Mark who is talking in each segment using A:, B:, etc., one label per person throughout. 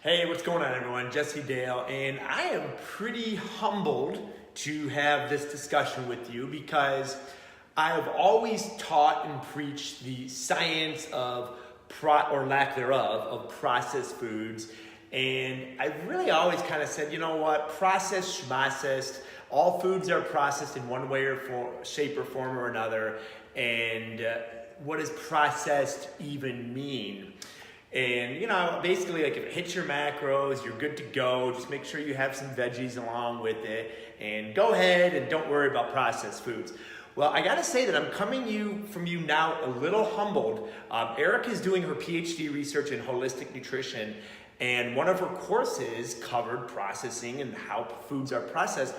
A: Hey, what's going on, everyone? Jesse Dale, and I am pretty humbled to have this discussion with you because I have always taught and preached the science of or lack thereof of processed foods, and I really always kind of said, you know what, processed, schmocessed, all foods are processed in one way or shape or form or another, and what does processed even mean? And basically, like if it hits your macros, you're good to go. Just make sure you have some veggies along with it, and go ahead and don't worry about processed foods. Well, I gotta say that I'm coming from you now a little humbled. Erica is doing her PhD research in holistic nutrition, and one of her courses covered processing and how foods are processed.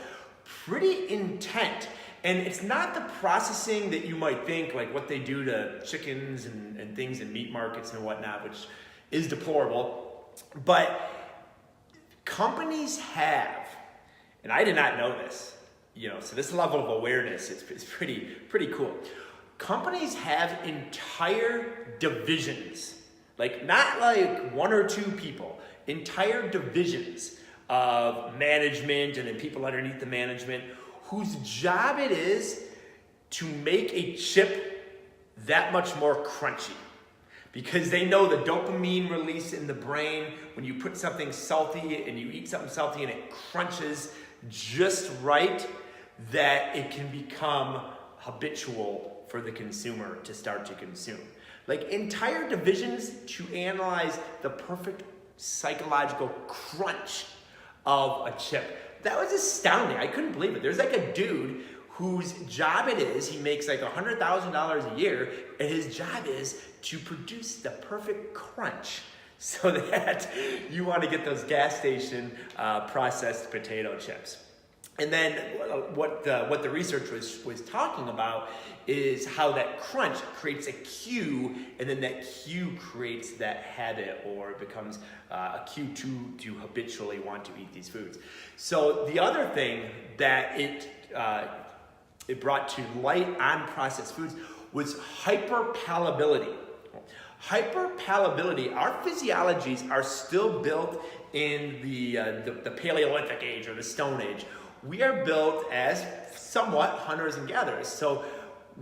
A: Pretty intent. And it's not the processing that you might think, like what they do to chickens and things in meat markets and whatnot, which is deplorable. But companies have, and I did not know this, so this level of awareness is pretty cool. Companies have entire divisions, like not like one or two people, entire divisions of management and then people underneath the management whose job it is to make a chip that much more crunchy. Because they know the dopamine release in the brain when you put something salty and you eat something salty and it crunches just right, that it can become habitual for the consumer to start to consume. Like entire divisions to analyze the perfect psychological crunch of a chip. That was astounding. I couldn't believe it. There's like a dude whose job it is, he makes like $100,000 a year, and his job is to produce the perfect crunch so that you want to get those gas station processed potato chips. And then what the research was talking about is how that crunch creates a cue, and then that cue creates that habit, or it becomes a cue to habitually want to eat these foods. So the other thing that it brought to light on processed foods was hyperpalatability. Hyperpalatability, our physiologies are still built in the Paleolithic age or the Stone Age. We are built as somewhat hunters and gatherers. So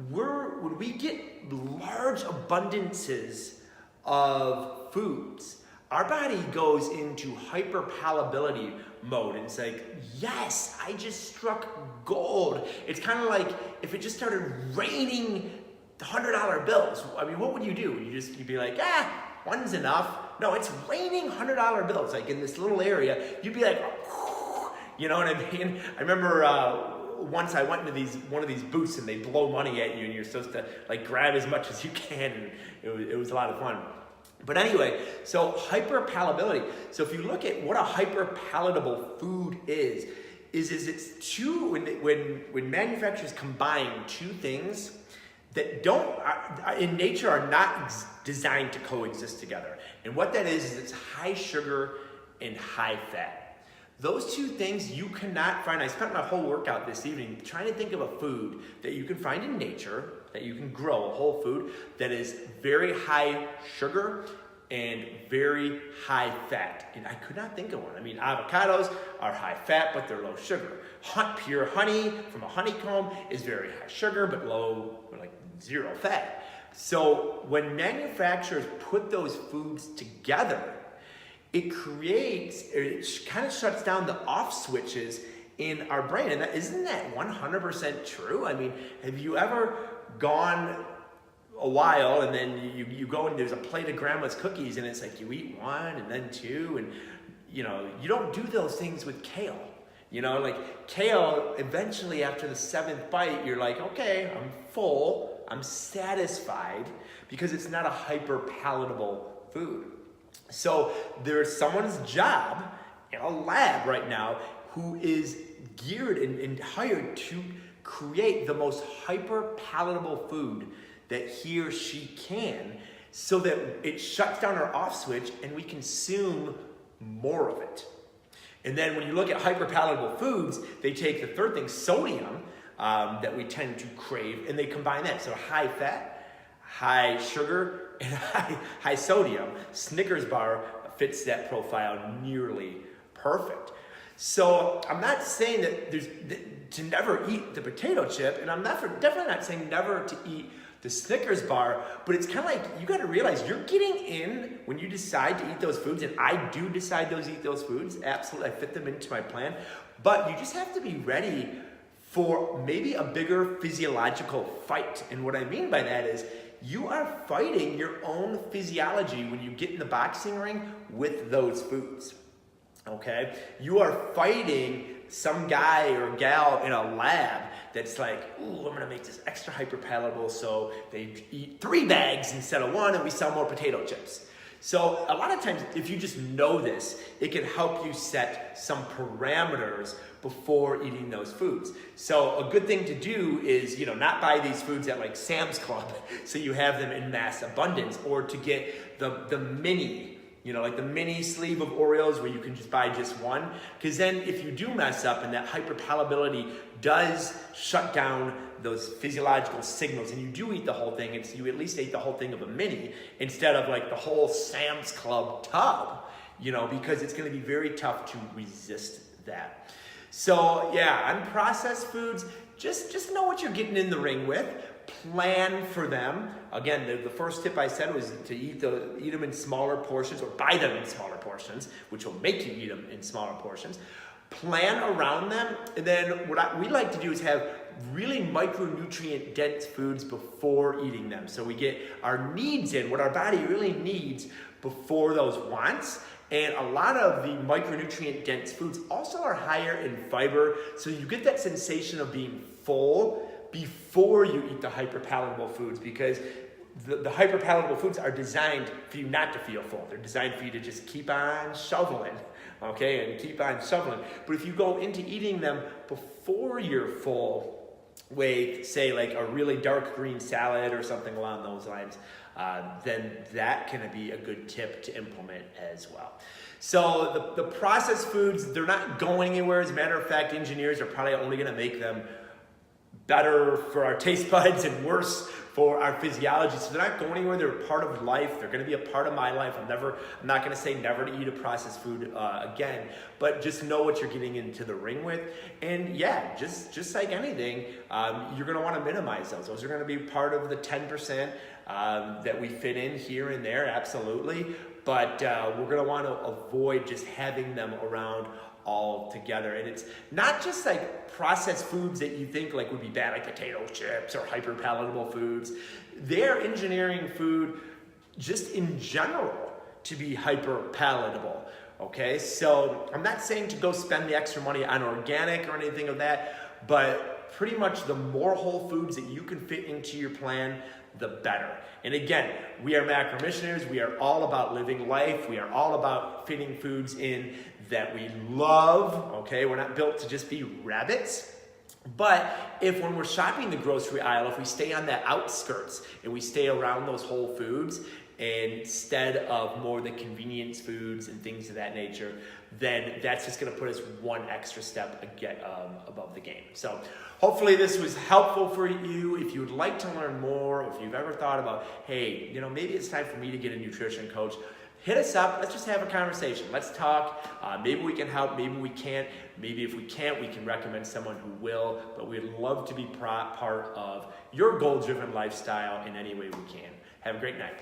A: when we get large abundances of foods, our body goes into hyperpalatability mode, and it's like, yes, I just struck gold. It's kind of like if it just started raining $100 bills. I mean, what would you do? You'd be like, one's enough. No, it's raining $100 bills. Like in this little area, you'd be like, you know what I mean? I remember once I went into one of these booths and they blow money at you and you're supposed to like grab as much as you can, and it was a lot of fun. But anyway, so hyperpalatability. So if you look at what a hyperpalatable food is it's two, when manufacturers combine two things that in nature are not designed to coexist together. And what that is it's high sugar and high fat. Those two things you cannot find. I spent my whole workout this evening trying to think of a food that you can find in nature, that you can grow, a whole food that is very high sugar and very high fat. And I could not think of one. I mean, avocados are high fat, but they're low sugar. Pure honey from a honeycomb is very high sugar, but like zero fat. So when manufacturers put those foods together, it kind of shuts down the off switches in our brain. And isn't that 100% true? I mean, have you ever gone a while and then you go and there's a plate of grandma's cookies and it's like you eat one and then two, and you don't do those things with kale. Like kale, eventually after the seventh bite, you're like, okay, I'm full, I'm satisfied, because it's not a hyper palatable food. So there's someone's job in a lab right now who is geared and hired to create the most hyper palatable food that he or she can, so that it shuts down our off switch and we consume more of it. And then when you look at hyperpalatable foods, they take the third thing, sodium, that we tend to crave, and they combine that. So high fat, high sugar, and high sodium. Snickers bar fits that profile nearly perfect. So I'm not saying that to never eat the potato chip, and I'm definitely not saying never to eat the Snickers bar, but it's kind of like you got to realize you're getting in when you decide to eat those foods, and I do decide to eat those foods. Absolutely, I fit them into my plan, but you just have to be ready for maybe a bigger physiological fight. And what I mean by that is you are fighting your own physiology when you get in the boxing ring with those foods. Okay? You are fighting some guy or gal in a lab that's like, ooh, I'm gonna make this extra hyper palatable, so they eat 3 bags instead of 1 and we sell more potato chips. So a lot of times, if you just know this, it can help you set some parameters before eating those foods. So a good thing to do is, not buy these foods at like Sam's Club, so you have them in mass abundance, or to get the mini, like the mini sleeve of Oreos where you can just buy just one. Because then if you do mess up and that hyperpalatability does shut down those physiological signals and you do eat the whole thing, you at least ate the whole thing of a mini instead of like the whole Sam's Club tub, because it's going to be very tough to resist that. So yeah, on processed foods, just know what you're getting in the ring with. Plan for them. Again, the first tip I said was to eat them in smaller portions, or buy them in smaller portions, which will make you eat them in smaller portions. Plan around them, and then what we like to do is have really micronutrient dense foods before eating them. So we get our needs in, what our body really needs before those wants. And a lot of the micronutrient dense foods also are higher in fiber, so you get that sensation of being full before you eat the hyperpalatable foods, because the hyperpalatable foods are designed for you not to feel full. They're designed for you to just keep on shoveling, okay, and keep on shoveling. But if you go into eating them before you're full with, say, like a really dark green salad or something along those lines, then that can be a good tip to implement as well. So the processed foods, they're not going anywhere. As a matter of fact, engineers are probably only going to make them better for our taste buds and worse for our physiology. So they're not going anywhere. They're a part of life. They're going to be a part of my life. I'm not going to say never to eat a processed food again, but just know what you're getting into the ring with. And yeah, just like anything, you're going to want to minimize those. Those are going to be part of the 10% that we fit in here and there, absolutely. But we're going to want to avoid just having them around all together. And it's not just like processed foods that you think like would be bad, like potato chips or hyper palatable foods. They're engineering food just in general to be hyper palatable. Okay, so I'm not saying to go spend the extra money on organic or anything of that, but pretty much the more whole foods that you can fit into your plan, the better. And again, we are macro missionaries. We are all about living life. We are all about fitting foods in that we love, okay? We're not built to just be rabbits. But if when we're shopping the grocery aisle, if we stay on the outskirts and we stay around those whole foods instead of more the convenience foods and things of that nature, then that's just going to put us one extra step above the game. So hopefully this was helpful for you. If you would like to learn more, or if you've ever thought about, hey, maybe it's time for me to get a nutrition coach, hit us up. Let's just have a conversation. Let's talk. Maybe we can help. Maybe we can't. Maybe if we can't, we can recommend someone who will. But we'd love to be part of your goal-driven lifestyle in any way we can. Have a great night.